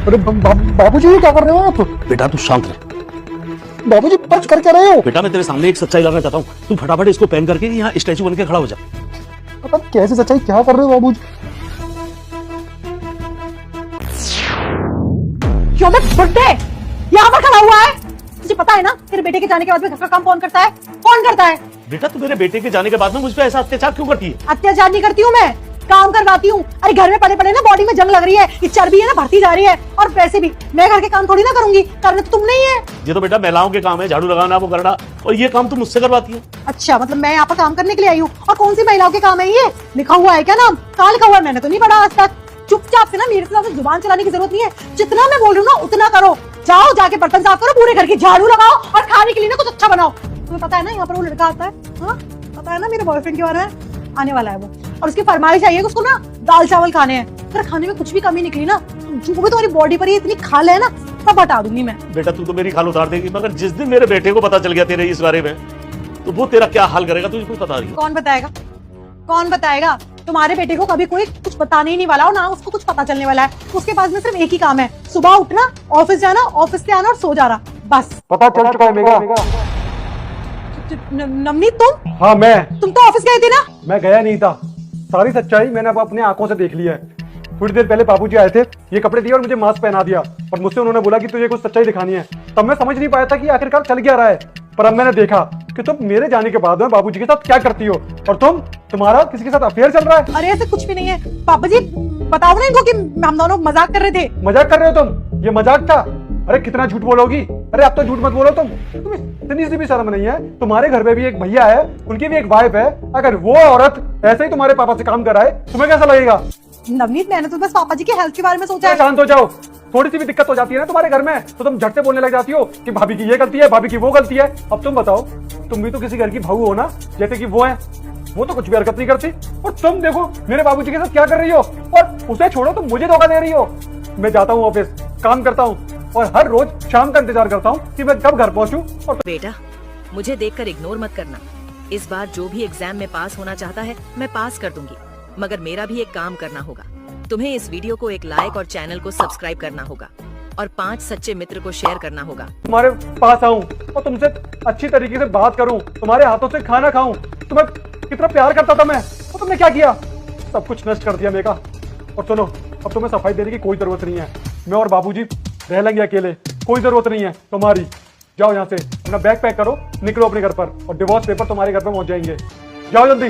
अरे बाबूजी ये क्या कर रहे हो आप? बेटा तू शांत रह। बाबूजी बच कर क्या रहे हो? बेटा मैं तेरे सामने एक सच्चाई लाना चाहता हूँ, तू फटाफट इसको पहन करके यहाँ स्टैचू बन के खड़ा हो जा। पता कैसे सच्चाई क्या कर रहे हो बाबूजी? क्यों मैं बुड्ढे यहाँ पर खड़ा हुआ है? तुझे पता है ना तेरे बेटे के जाने के बाद में घर का काम कौन करता है? कौन करता है? बेटा तू मेरे बेटे के जाने के बाद में मुझ पे ऐसा अत्याचार क्यों करती है? अत्याचार नहीं करती हूँ मैं, काम करवाती हूँ। अरे घर में पड़े पड़े ना बॉडी में जंग लग रही है, ये चर्बी है ना बढ़ती जा रही है। और वैसे भी मैं घर के काम थोड़ी ना करूंगी, करने तो तुम नहीं है। ये तो बेटा महिलाओं के काम है, झाड़ू लगाना वो करना, और ये काम तुम मुझसे करवाती है। अच्छा मतलब मैं यहाँ पर काम करने के लिए आई हूँ? और कौन सी महिलाओं के काम है ये? लिखा हुआ है क्या नाम? कहाँ लिखा हुआ है? मैंने तो नहीं पढ़ा आज तक। चुपचाप से ना मेरे से ज्यादा जुबान चलाने की जरूरत नहीं है, जितना मैं बोल रही हूँ ना उतना करो। जाओ जाके बर्तन साफ करो, पूरे घर की झाड़ू लगाओ और खाने के लिए ना कुछ अच्छा बनाओ। तुम्हें पता है ना यहाँ पर वो लड़का आता है, हाँ पता है ना मेरे बॉयफ्रेंड के बारे में, आने वाला है वो, और उसकी फरमाइश आई है कि उसको ना दाल चावल खाने हैं। अगर खाने में कुछ भी कमी निकली ना, जो भी तुम्हारी बॉडी पर इतनी खाल है ना, सब हटा दूंगी मैं। बेटा तू तो मेरी खाल उतार देगी, मगर जिस दिन मेरे बेटे को पता चल गया तेरे इस बारे में, तो वो तेरा क्या हाल करेगा तुझे कुछ पता नहीं। कौन बताएगा? कौन बताएगा? तुम्हारे बेटे को कभी कोई कुछ बताने ही नहीं वाला, और ना उसको कुछ पता चलने वाला है। उसके पास में सिर्फ एक ही काम है, सुबह उठना, ऑफिस जाना, ऑफिस से आना और सो जाना, बस। पता चल चुका है मेगा। नवनीत तुम? हाँ मैं। तुम तो ऑफिस गए थे ना? मैं गया नहीं था, सारी सच्चाई मैंने अब अपने आंखों से देख ली है। थोड़ी देर पहले बाबूजी आए थे, ये कपड़े दिए और मुझे मास्क पहना दिया, और मुझसे उन्होंने बोला कि तुझे कुछ सच्चाई दिखानी है। तब मैं समझ नहीं पाया था कि आखिरकार चल क्या रहा है, पर अब मैंने देखा कि तुम मेरे जाने के बाद में बाबूजी के साथ क्या करती हो, और तुम्हारा किसी के साथ अफेयर चल रहा है। अरे ऐसे कुछ भी नहीं है पापा जी, बताओ ना इनको कि हम दोनों मजाक कर रहे थे। मजाक कर रहे हो तुम? ये मजाक था? अरे कितना झूठ बोलोगी? अरे अब तो झूठ मत बोलो तुम इतनी सी भी शर्म नहीं है? तुम्हारे घर में भी एक भैया है, उनकी भी एक वाइफ है। अगर वो औरत ऐसे ही तुम्हारे पापा से काम कराए, तुम्हें कैसा लगेगा? नवनीत मैंने तो बस पापा जी के हेल्थ के बारे में सोचा है। शांत हो जाओ, थोड़ी सी भी दिक्कत हो जाती है ना तुम्हारे घर में तो तुम झट से बोलने लग जाती हो कि भाभी की ये गलती है, भाभी की वो गलती है। अब तुम बताओ, तुम भी तो किसी घर की बहू हो ना, जैसे कि वो है। वो तो कुछ भी हरकत नहीं करती, और तुम देखो मेरे बाबूजी के साथ क्या कर रही हो, और उसे छोड़ो तुम मुझे धोखा दे रही हो। मैं जाता हूँ ऑफिस, काम करता हूँ, और हर रोज शाम का इंतजार करता हूँ कि मैं कब घर पहुंचूं। और बेटा मुझे देखकर इग्नोर मत करना। इस बार जो भी एग्जाम में पास होना चाहता है मैं पास कर दूंगी, मगर मेरा भी एक काम करना होगा। तुम्हें इस वीडियो को एक लाइक और चैनल को सब्सक्राइब करना होगा, और 5 सच्चे मित्र को शेयर करना होगा। तुम्हारे पास आऊं और तुमसे अच्छी तरीके से बात करूं, तुम्हारे हाथों से खाना खाऊं, तुम्हें कितना प्यार करता था मैं, और तुमने क्या किया? सब कुछ नष्ट कर दिया मेगा। और सुनो, अब तुम्हें सफाई देने की कोई जरूरत नहीं है, मैं और बाबूजी रह लेंगे अकेले, कोई जरूरत नहीं है तुम्हारी। जाओ यहाँ से, अपना बैग पैक करो, निकलो अपने घर पर, और डिवोर्स पेपर तुम्हारे घर पर पहुंच जाएंगे। जाओ जल्दी।